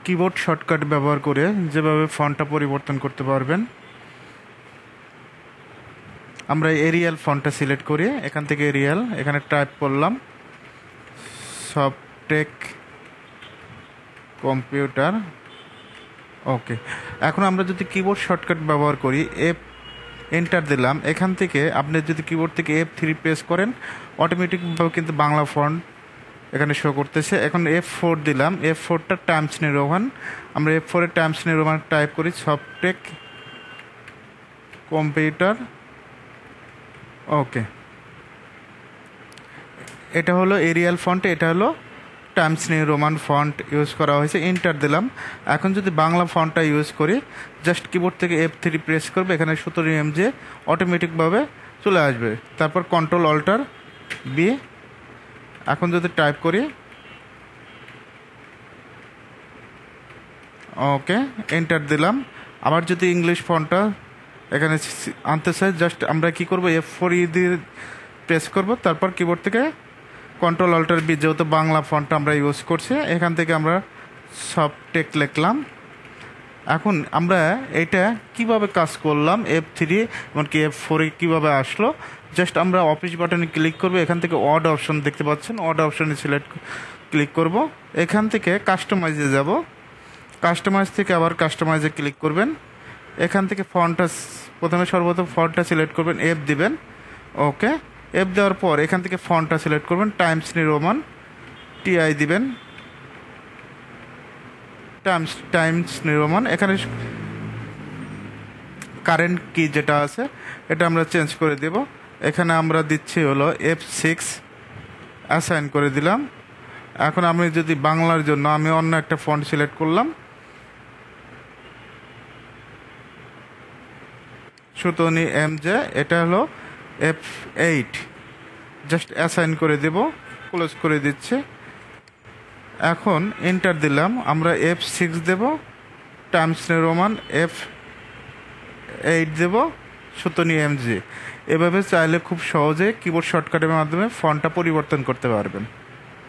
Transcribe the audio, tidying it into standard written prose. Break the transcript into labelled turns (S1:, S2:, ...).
S1: Keyboard shortcut ব্যবহার করে যেভাবে ফন্টটা পরিবর্তন করতে পারবেন। আমরা এরিয়াল ফন্টটা সিলেক্ট করি, এখান থেকে এরিয়াল, এখানে টাইপ করলাম সফটেক কম্পিউটার। ওকে, এখন আমরা যদি কিবোর্ড শর্টকাট ব্যবহার করি, এন্টার দিলাম, এখান থেকে আপনি যদি কিবোর্ড থেকে F3 প্রেস করেন অটোমেটিকভাবে কিন্তু বাংলা ফন্ট এখানে শো করতেছে। এখন F4 দিলাম, F4টা টাইমস নিউ রোমান, আমরা F4 Times new Roman type করি সফটেক কম্পিউটার। ওকে, এটা হলো এরিয়াল ফন্ট, এটা হলো Times new Roman font use করা হয়েছে। এন্টার দিলাম। এখন যদি বাংলা ফন্টটা ইউজ করি, জাস্ট কিবোর্ড থেকে F3 প্রেস করবে, এখানে 17 MJ অটোমেটিকভাবে চলে আসবে। তারপর কন্ট্রোল অল্টার বি। এখন যদি টাইপ করি, ওকে, এন্টার দিলাম। আবার যদি ইংলিশ ফন্টটা এখানে আনতে চাই, জাস্ট আমরা কি করব, F4 দিয়ে প্রেস করব, তারপর কিবোর্ড থেকে কন্ট্রোল অল্টার বি, যেহেতু বাংলা ফন্টটা আমরা ইউজ করছি, এখান থেকে আমরা সফটেক লিখলাম। এখন আমরা এটা কিভাবে কাজ করলাম, F3 এমনকি F4 কীভাবে আসলো, জাস্ট আমরা অফিস বাটনে ক্লিক করব, এখান থেকে অড অপশন দেখতে পাচ্ছেন, অড অপশনে ক্লিক করব, এখান থেকে কাস্টমাইজে যাব, কাস্টমাইজ থেকে আবার কাস্টমাইজে ক্লিক করবেন, এখান থেকে ফন্টটা প্রথমে সর্বপ্রথম ফন্টটা সিলেক্ট করবেন, F দিবেন। ওকে, F দেওয়ার পর এখান থেকে ফন্টটা সিলেক্ট করবেন, টাইমস নিউ রোমান, TI দিবেন, টাইমস নিউ রোমান। এখানে কারেন্ট কি যেটা আছে এটা আমরা চেঞ্জ করে দেব। এখানে আমরা দিচ্ছি হলো F6 অ্যাসাইন করে দিলাম। এখন আমি যদি বাংলার জন্য আমি অন্য একটা ফন্ট সিলেক্ট করলাম, সুতনি MJ, এটা হলো F8, জাস্ট অ্যাসাইন করে দেব, ক্লোজ করে দিচ্ছে। এখন এন্টার দিলাম, আমরা F6 দেব, টাইমস নিউ রোমান F8 দেব, সুতনি MJ। এভাবে চাইলে খুব সহজে কিবোর্ড শর্টকাটের মাধ্যমে ফন্টটা পরিবর্তন করতে পারবেন।